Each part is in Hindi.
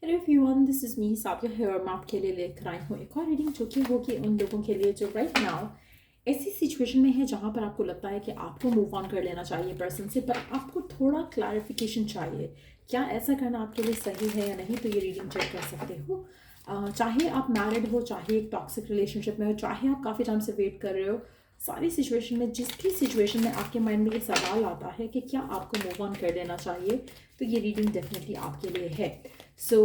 Hello everyone, this is me Sabiya है और मैं आपके लिए लेकर आई हूँ एक और रीडिंग जो कि होगी उन लोगों के लिए जो राइट नाउ ऐसी सिचुएशन में है जहाँ पर आपको लगता है कि आपको मूव ऑन कर लेना चाहिए पर्सन से, पर आपको थोड़ा क्लैरिफिकेशन चाहिए। क्या ऐसा करना आपके लिए सही है या नहीं, तो ये रीडिंग चेक कर सकते हो। चाहे आप मैरिड हो, चाहे एक टॉक्सिक रिलेशनशिप में हो, चाहे आप काफ़ी टाइम से वेट कर रहे हो, सारी सिचुएशन में जिस भी सिचुएशन में आपके माइंड में ये सवाल आता है कि क्या आपको मूव ऑन कर देना चाहिए, तो ये रीडिंग डेफिनेटली आपके लिए है। So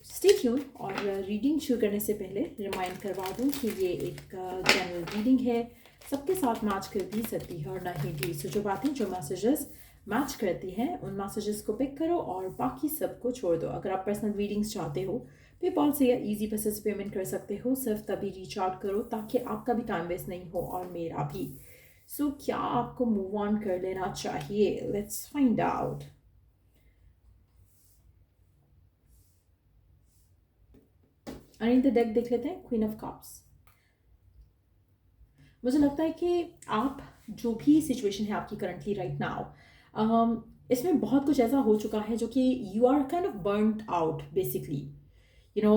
stay tune. और रीडिंग शुरू करने से पहले रिमाइंड करवा दूँ कि ये एक जनरल रीडिंग है, सबके साथ मैच कर भी सकती है और ना ही भी। सो जो बातें, जो मैसेजेस मैच करती हैं, उन मैसेजेस को पिक करो और बाकी सबको छोड़ दो। अगर आप पर्सनल रीडिंग्स चाहते हो, पेपॉल से या ईजी पैसे से पेमेंट कर सकते हो। सिर्फ तभी रीच आउट करो ताकि आपका भी टाइम वेस्ट नहीं हो और मेरा भी। सो क्या आपको मूव ऑन कर लेना चाहिए? Let's find out. अनिंद डेक देख लेते हैं, क्वीन ऑफ कप्स। मुझे लगता है कि आप जो भी सिचुएशन है आपकी करंटली राइट नाउ, इसमें बहुत कुछ ऐसा हो चुका है जो कि you are kind of burned out basically. You know,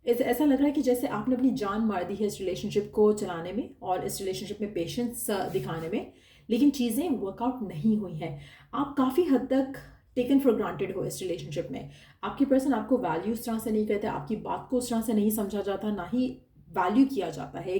ऐसा लग रहा है कि जैसे आपने अपनी जान मार दी है इस रिलेशनशिप को चलाने में और इस रिलेशनशिप में पेशेंस दिखाने में, लेकिन चीज़ें वर्कआउट नहीं हुई हैं। आप काफ़ी हद तक टेकन फॉर ग्रांटेड हो इस रिलेशनशिप में। आपकी पर्सन आपको वैल्यू उस तरह से नहीं करते, आपकी बात को उस तरह से नहीं समझा जाता, ना ही वैल्यू किया जाता है।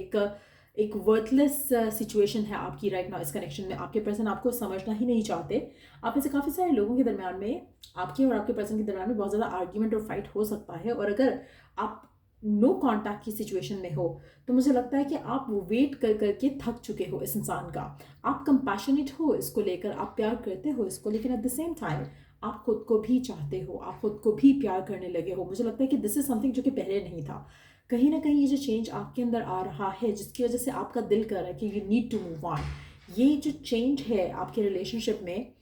एक वर्थलेस सिचुएशन है आपकी राइट नाउ इस कनेक्शन में। आपके पर्सन आपको समझना ही नहीं चाहते। आप में से काफ़ी सारे लोगों के दरमियान में, आपके और आपके पर्सन के दरमियान में बहुत ज़्यादा आर्ग्यूमेंट और फाइट हो सकता है। और अगर आप नो कांटेक्ट की सिचुएशन में हो, तो मुझे लगता है कि आप वेट कर करके थक चुके हो इस इंसान का। आप कंपैशनेट हो इसको लेकर, आप प्यार करते हो इसको, लेकिन एट द सेम टाइम आप खुद को भी चाहते हो, आप खुद को भी प्यार करने लगे हो। मुझे लगता है कि दिस इज समथिंग जो कि पहले नहीं था। कहीं ना कहीं ये जो चेंज आपके अंदर आ रहा है, जिसकी वजह से आपका दिल कर रहा है कि you need to move on, ये जो चेंज है आपके रिलेशनशिप में,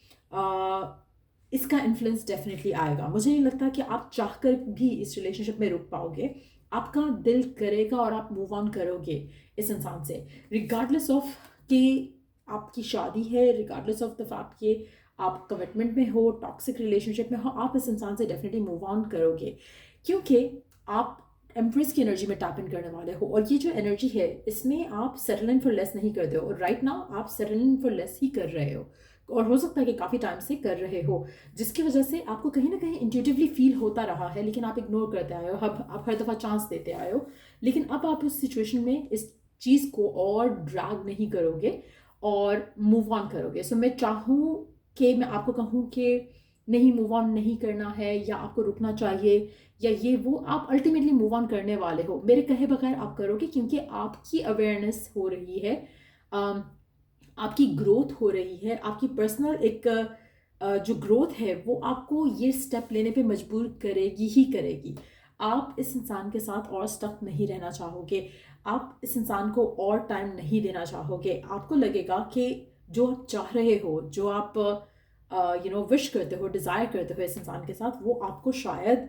इसका इन्फ्लुएंस डेफिनेटली आएगा। मुझे नहीं लगता कि आप चाहकर भी इस रिलेशनशिप में रुक पाओगे। आपका दिल करेगा और आप मूव ऑन करोगे इस इंसान से, रिगार्डलेस ऑफ कि आपकी शादी है, रिगार्डलेस ऑफ द फैक्ट कि आप कमिटमेंट में हो, टॉक्सिक रिलेशनशिप में हो, आप इस इंसान से डेफिनेटली मूव ऑन करोगे, क्योंकि आप एम्प्रेस की एनर्जी में टैप इन करने वाले हो। और ये जो एनर्जी है, इसमें आप सेटल इन फॉर लेस नहीं करते हो, और राइट नाउ आप सेटल इन फॉर लेस ही कर रहे हो, और हो सकता है कि काफ़ी टाइम से कर रहे हो, जिसकी वजह से आपको कहीं ना कहीं इंट्यूटिवली फील होता रहा है, लेकिन आप इग्नोर करते आए हो। अब आप हर दफ़ा चांस देते आए हो, लेकिन अब आप उस सिचुएशन में इस चीज़ को और ड्रैग नहीं करोगे और मूव ऑन करोगे। सो मैं चाहूँ कि मैं आपको कहूँ कि नहीं, मूव ऑन नहीं करना है या आपको रुकना चाहिए या ये वो, आप अल्टीमेटली मूव ऑन करने वाले हो। मेरे कहे बगैर आप करोगे, क्योंकि आपकी अवेयरनेस हो रही है, आपकी ग्रोथ हो रही है, आपकी पर्सनल एक जो ग्रोथ है वो आपको ये स्टेप लेने पे मजबूर करेगी ही करेगी। आप इस इंसान के साथ और स्टक नहीं रहना चाहोगे, आप इस इंसान को और टाइम नहीं देना चाहोगे। आपको लगेगा कि जो आप चाह रहे हो, जो आप विश करते हो, डिज़ायर करते हो इस इंसान के साथ, वो आपको शायद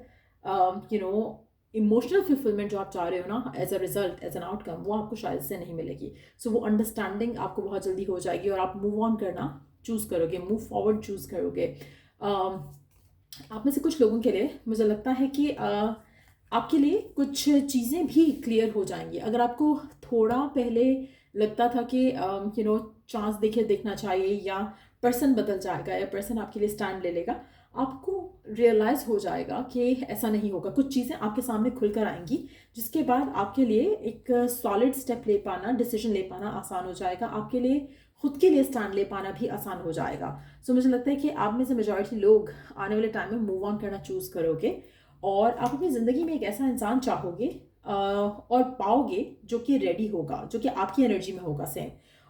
इमोशनल फुलफिलमेंट जो आप चाह रहे हो ना, as a result, as an outcome, वो आपको शायद से नहीं मिलेगी। सो वो अंडरस्टैंडिंग आपको बहुत जल्दी हो जाएगी और आप मूव ऑन करना चूज़ करोगे, मूव फॉरवर्ड चूज़ करोगे। आप में से कुछ लोगों के लिए मुझे लगता है कि आपके लिए कुछ चीज़ें भी क्लियर हो जाएंगी। अगर आपको थोड़ा पहले लगता था कि चांस देखना चाहिए, या पर्सन बदल जाएगा, या पर्सन आपके लिए स्टैंड ले लेगा, आपको रियलाइज़ हो जाएगा कि ऐसा नहीं होगा। कुछ चीज़ें आपके सामने खुलकर आएंगी, जिसके बाद आपके लिए एक सॉलिड स्टेप ले पाना, डिसीजन ले पाना आसान हो जाएगा। आपके लिए खुद के लिए स्टैंड ले पाना भी आसान हो जाएगा। सो मुझे लगता है कि आप में से मेजॉरिटी लोग आने वाले टाइम में मूव ऑन करना चूज़ करोगे, और आप अपनी ज़िंदगी में एक ऐसा इंसान चाहोगे और पाओगे जो कि रेडी होगा, जो कि आपकी एनर्जी में होगा सेम,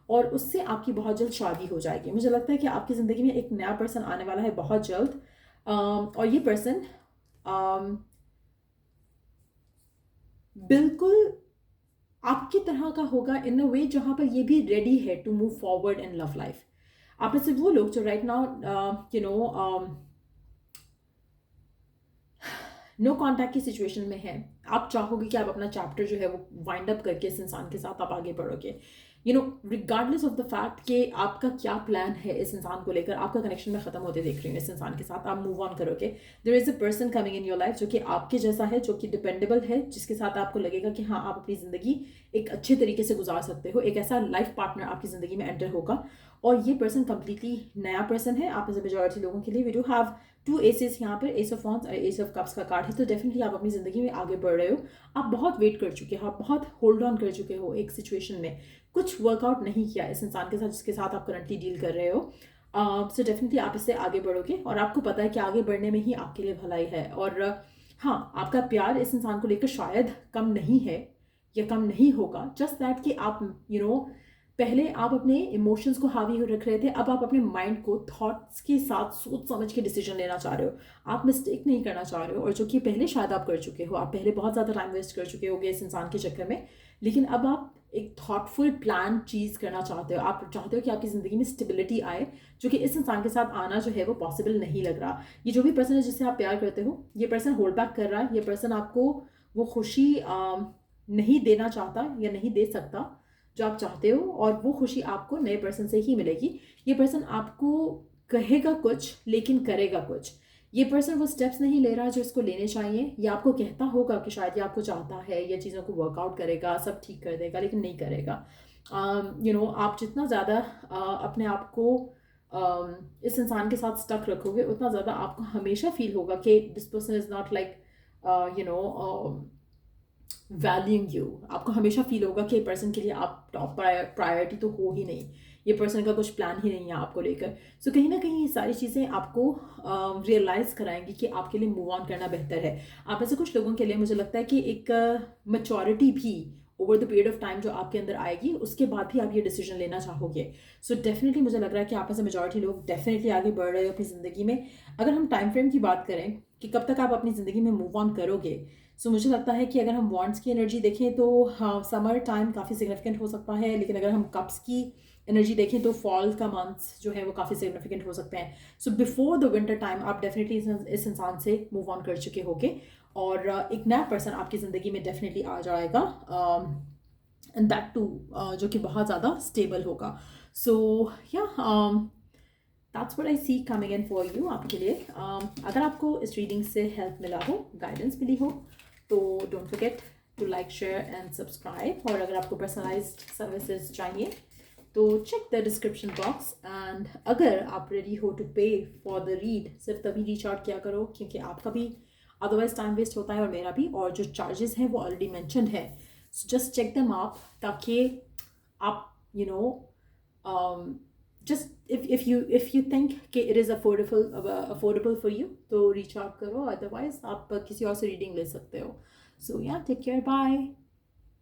और उससे आपकी बहुत जल्द शादी हो जाएगी। मुझे लगता है कि आपकी ज़िंदगी में एक नया पर्सन आने वाला है बहुत जल्द, और ये पर्सन बिल्कुल आपकी तरह का होगा इन अ वे जहाँ पर ये भी रेडी है to move forward in love life. आप में से वो लोग जो राइट नाउ नो कॉन्टैक्ट की सिचुएशन में है, आप चाहोगे कि आप अपना चैप्टर जो है वो वाइंड अप करके इस इंसान के साथ आप आगे बढ़ोगे। You know regardless of the fact कि आपका क्या प्लान है इस इंसान को लेकर, आपका कनेक्शन में ख़त्म होते देख रही हूँ इस इंसान के साथ, आप मूव ऑन करोगे। There is a person coming in your life जो कि आपके जैसा है, जो कि डिपेंडेबल है, जिसके साथ आपको लगेगा कि हाँ आप अपनी ज़िंदगी एक अच्छे तरीके से गुजार सकते हो। एक ऐसा लाइफ पार्टनर आपकी ज़िंदगी में एंटर होगा, और ये पर्सन कंप्लीटली नया पर्सन है। आप में से मेजॉरिटी लोगों के लिए we do have two aces यहाँ पर, एस ऑफ वॉन्स और एस ऑफ कप्स का कार्ड है। तो डेफिनेटली आप अपनी ज़िंदगी में आगे बढ़ रहे हो, आप बहुत वेट कर चुके हो, आप बहुत होल्ड ऑन कर चुके हो एक सिचुएशन में, कुछ वर्कआउट नहीं किया इस इंसान के साथ जिसके साथ आप करंटली डील कर रहे हो। सो डेफिनेटली आप इससे आगे बढ़ोगे, और आपको पता है कि आगे बढ़ने में ही आपके लिए भलाई है। और हाँ, आपका प्यार इस इंसान को लेकर शायद कम नहीं है या कम नहीं होगा, जस्ट दैट कि आप पहले आप अपने इमोशंस को हावी रख रहे थे, अब आप अपने माइंड को थॉट्स के साथ सोच समझ के डिसीजन लेना चाह रहे हो, आप मिस्टेक नहीं करना चाह रहे हो, और जो कि पहले शायद आप कर चुके हो, आप पहले बहुत ज़्यादा टाइम वेस्ट कर चुके होगे इस इंसान के चक्कर में। लेकिन अब आप एक थॉटफुल प्लान चीज़ करना चाहते हो, आप चाहते हो कि आपकी ज़िंदगी में स्टेबिलिटी आए, जो कि इस इंसान के साथ आना जो है वो पॉसिबल नहीं लग रहा। ये जो भी पर्सन है जिससे आप प्यार करते हो, ये पर्सन होल्ड बैक कर रहा है, ये पर्सन आपको वो खुशी नहीं देना चाहता या नहीं दे सकता जो आप चाहते हो, और वो खुशी आपको नए पर्सन से ही मिलेगी। ये पर्सन आपको कहेगा कुछ लेकिन करेगा कुछ, ये पर्सन वो स्टेप्स नहीं ले रहा जो इसको लेने चाहिए, या आपको कहता होगा कि शायद ये आपको चाहता है या चीज़ों को वर्कआउट करेगा, सब ठीक कर देगा, लेकिन नहीं करेगा। आप जितना ज़्यादा अपने आप को इस इंसान के साथ स्टक रखोगे, उतना ज़्यादा आपको हमेशा फील होगा कि this person is not like valuing you. आपको हमेशा फील होगा कि पर्सन के लिए आप टॉप प्रायोरिटी तो हो ही नहीं, ये पर्सन का कुछ प्लान ही नहीं है आपको लेकर। सो कहीं ना कहीं ये सारी चीज़ें आपको रियलाइज़ कराएंगी कि आपके लिए मूव ऑन करना बेहतर है। आप में से कुछ लोगों के लिए मुझे लगता है कि एक मैच्योरिटी भी over the period of time जो आपके अंदर आएगी, उसके बाद भी आप ये डिसीजन लेना चाहोगे। सो डेफिनेटली मुझे लग रहा है कि आप में से मेजॉरिटी लोग डेफिनेटली आगे बढ़ रहे हो अपनी ज़िंदगी में। अगर हम टाइम फ्रेम की बात करें कि कब तक आप अपनी ज़िंदगी में मूव ऑन करोगे, सो मुझे लगता है कि अगर हम वॉन्ट्स की एनर्जी देखें तो हाँ, समर टाइम काफ़ी सिग्निफिकेंट हो सकता है, लेकिन अगर हम कप्स की एनर्जी देखें तो फॉल का मंथ्स जो है वो काफ़ी सिग्निफिकेंट हो सकते हैं। So before the winter time आप डेफिनेटली इस इंसान से मूव ऑन कर चुके होगे, और एक नया पर्सन आपकी ज़िंदगी में डेफिनेटली आ जाएगा, एंड दैट टू जो कि बहुत ज़्यादा स्टेबल होगा। सो या that's what I see coming in for you आपके लिए। अगर आपको इस रीडिंग से हेल्प मिला हो, गाइडेंस मिली हो, तो don't forget to like, share and subscribe. और अगर आपको पर्सनलाइज्ड सर्विसेज चाहिए तो check the description box, and अगर आप रेडी हो टू पे फॉर द रीड, सिर्फ तभी रीच आउट किया करो, क्योंकि आपका भी अदरवाइज टाइम वेस्ट होता है और मेरा भी, और जो चार्जेस हैं वो ऑलरेडी मैंशनड है। So just check them up, ताकि आप just if you think कि it is affordable for you, तो reach out करो, otherwise आप किसी और से रीडिंग ले सकते हो। So yeah, take care, bye.